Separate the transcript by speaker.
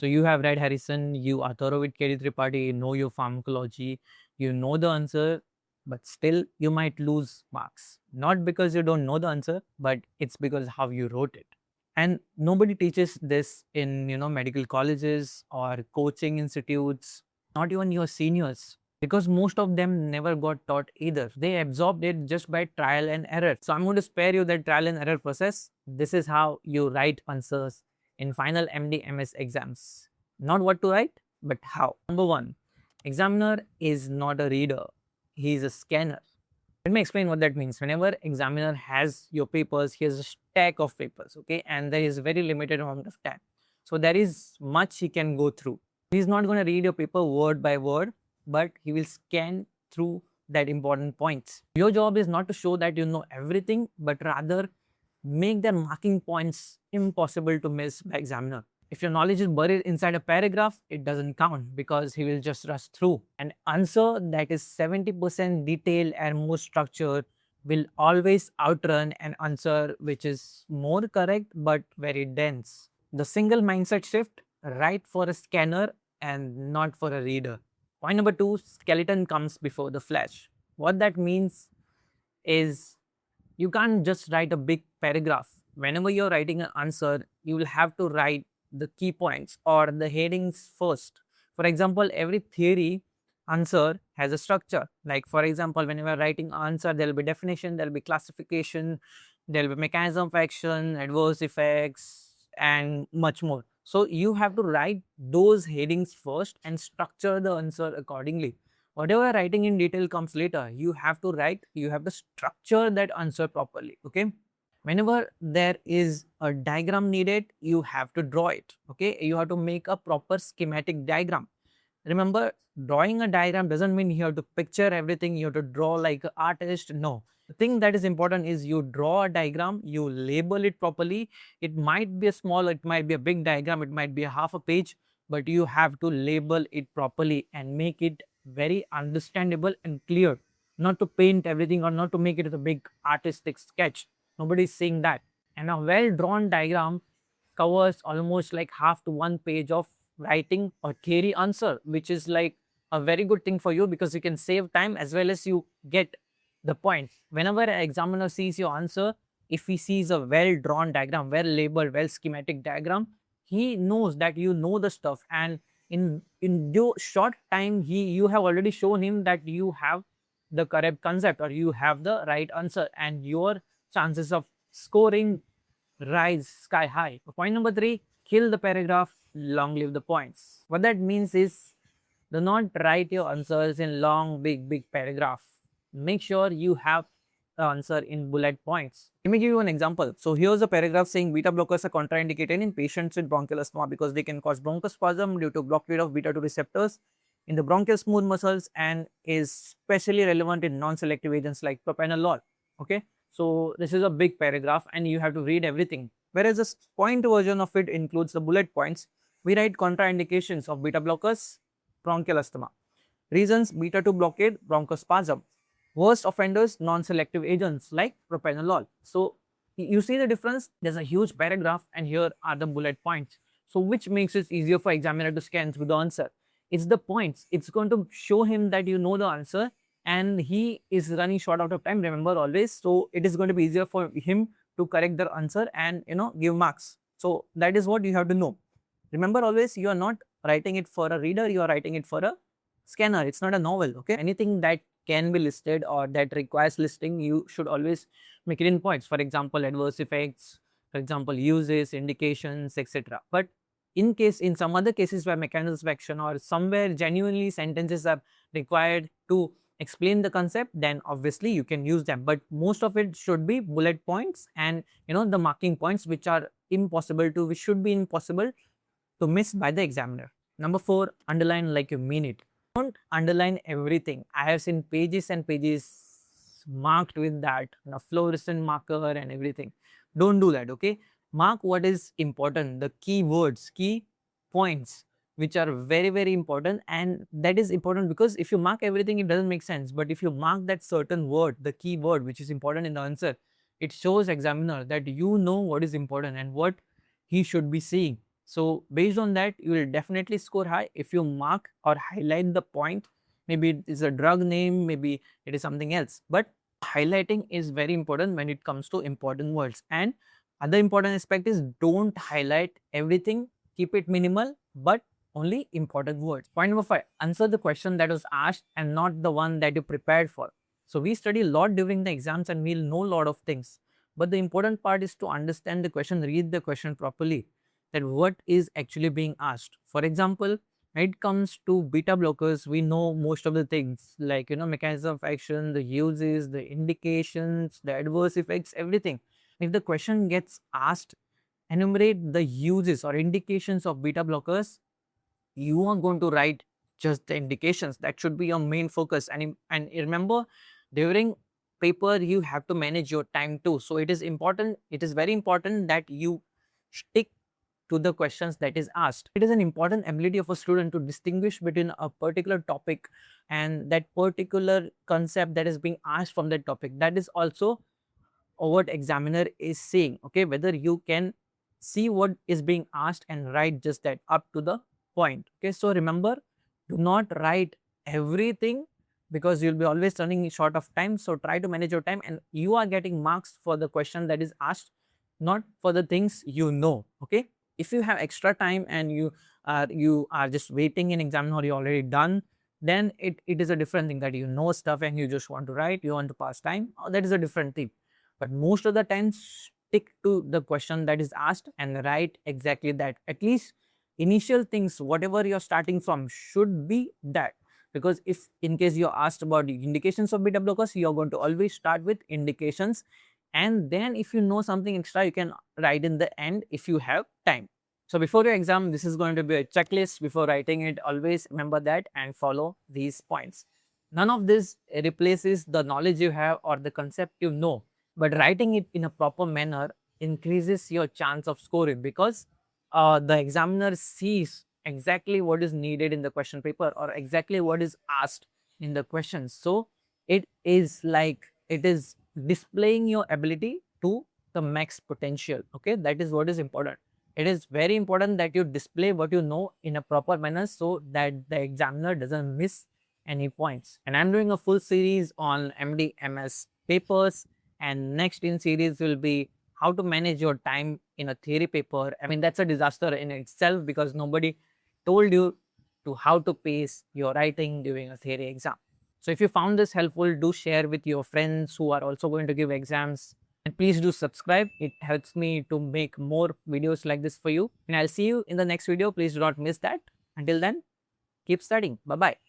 Speaker 1: So you have read Harrison, you are thorough with KD Tripathi, you know your pharmacology, you know the answer, but still you might lose marks. Not because you don't know the answer, but it's because how you wrote it. And nobody teaches this in medical colleges or coaching institutes, not even your seniors, because most of them never got taught either. They absorbed it just by trial and error. So I'm going to spare you that trial and error process. This is how you write answers in final MD MS exams. Not what to write, but how. Number one, examiner is not a reader, he is a scanner. Let me explain what that means. Whenever examiner has your papers, he has a stack of papers, okay, and there is very limited amount of time. So there is much he can go through. He's not going to read your paper word by word, but he will scan through that important points. Your job is not to show that you know everything, but rather make their marking points impossible to miss by examiner. If your knowledge is buried inside a paragraph, it doesn't count because he will just rush through. An answer that is 70% detailed and more structured will always outrun an answer which is more correct but very dense. The single mindset shift, write for a scanner and not for a reader. Point number two, skeleton comes before the flesh. What that means is you can't just write a big paragraph. Whenever you're writing an answer, you will have to write the key points or the headings first. For example, every theory answer has a structure. Like for example, when you are writing answer, there will be definition, there will be classification, there will be mechanism of action, adverse effects, and much more. So you have to write those headings first and structure the answer accordingly. Whatever writing in detail comes later, you have to write, you have to structure that answer properly. Okay. Whenever there is a diagram needed, you have to draw it. Okay. You have to make a proper schematic diagram. Remember, drawing a diagram doesn't mean you have to picture everything, you have to draw like an artist. No. The thing that is important is you draw a diagram, you label it properly. It might be a small, it might be a big diagram, it might be a half a page, but you have to label it properly and make it very understandable and clear. Not to paint everything or not to make it a big artistic sketch. Nobody is saying that. And a well drawn diagram covers almost like half to one page of writing a theory answer, which is like a very good thing for you because you can save time as well as you get the point. Whenever an examiner sees your answer, if he sees a well drawn diagram, well labeled, well schematic diagram, he knows that you know the stuff, and in your short time you have already shown him that you have the correct concept or you have the right answer, and your chances of scoring rise sky high. Point number three, kill the paragraph, long live the points. What that means is, do not write your answers in long, big paragraph. Make sure you have the answer in bullet points. Let me give you an example. So here's a paragraph saying beta blockers are contraindicated in patients with bronchial asthma because they can cause bronchospasm due to blockade of beta 2 receptors in the bronchial smooth muscles and is especially relevant in non-selective agents like propranolol. Okay. So this is a big paragraph and you have to read everything. Whereas the point version of it includes the bullet points. We write contraindications of beta blockers, bronchial asthma. Reasons: beta 2 blockade, bronchospasm. Worst offenders, non-selective agents like propranolol. So you see the difference? There's a huge paragraph and here are the bullet points. So which makes it easier for examiner to scan through the answer? It's the points. It's going to show him that you know the answer and he is running short out of time, remember always. So it is going to be easier for him to correct the answer and give marks. So that is what you have to know. Remember always, you are not writing it for a reader, you are writing it for a scanner. It's not a novel. Okay. Anything that can be listed or that requires listing, you should always make it in points. For example, adverse effects, for example, uses, indications, etc. But in some other cases where mechanisms of action or somewhere genuinely sentences are required to explain the concept, then obviously you can use them. But most of it should be bullet points and the marking points which should be impossible to miss by the examiner. Number four, underline like you mean it. Don't underline everything. I have seen pages and pages marked with that fluorescent marker and everything. Don't do that, okay? Mark what is important, the key words, key points, which are very important, and that is important because if you mark everything, it doesn't make sense. But if you mark that certain word, the key word, which is important in the answer, it shows examiner that you know what is important and what he should be seeing. So based on that, you will definitely score high if you mark or highlight the point. Maybe it is a drug name, maybe it is something else. But highlighting is very important when it comes to important words. And other important aspect is don't highlight everything, keep it minimal, but only important words. Point number 5, answer the question that was asked and not the one that you prepared for. So we study a lot during the exams and we'll know a lot of things. But the important part is to understand the question, read the question properly, that what is actually being asked. For example, when it comes to beta blockers, we know most of the things like, mechanism of action, the uses, the indications, the adverse effects, everything. If the question gets asked, enumerate the uses or indications of beta blockers, you are going to write just the indications. That should be your main focus. And remember, during paper you have to manage your time too. So it is important, it is very important that you stick to the questions that is asked. It is an important ability of a student to distinguish between a particular topic and that particular concept that is being asked from that topic. That is also what examiner is saying, okay, whether you can see what is being asked and write just that up to the point. Okay, so remember, do not write everything because you'll be always running short of time. So try to manage your time, and you are getting marks for the question that is asked, not for the things you know. Okay, if you have extra time and you are just waiting in exam or you're already done, then it is a different thing, that you know stuff and you just want to write, you want to pass time, that is a different thing. But most of the time, stick to the question that is asked and write exactly that. At least initial things, whatever you're starting from, should be that. Because if in case you're asked about the indications of beta blockers, you're going to always start with indications, and then if you know something extra, you can write in the end if you have time. So before your exam, this is going to be a checklist. Before writing it, always remember that and follow these points. None of this replaces the knowledge you have or the concept you know, but writing it in a proper manner increases your chance of scoring, because the examiner sees exactly what is needed in the question paper or exactly what is asked in the questions. So it is like it is displaying your ability to the max potential. Okay, that is what is important. It is very important that you display what you know in a proper manner so that the examiner doesn't miss any points. And I'm doing a full series on MD MS papers, and next in series will be how to manage your time in a theory paper. I mean, that's a disaster in itself because nobody told you to how to pace your writing during a theory exam. So if you found this helpful, do share with your friends who are also going to give exams, and please do subscribe. It helps me to make more videos like this for you, and I'll see you in the next video. Please do not miss that. Until then, keep studying. Bye bye.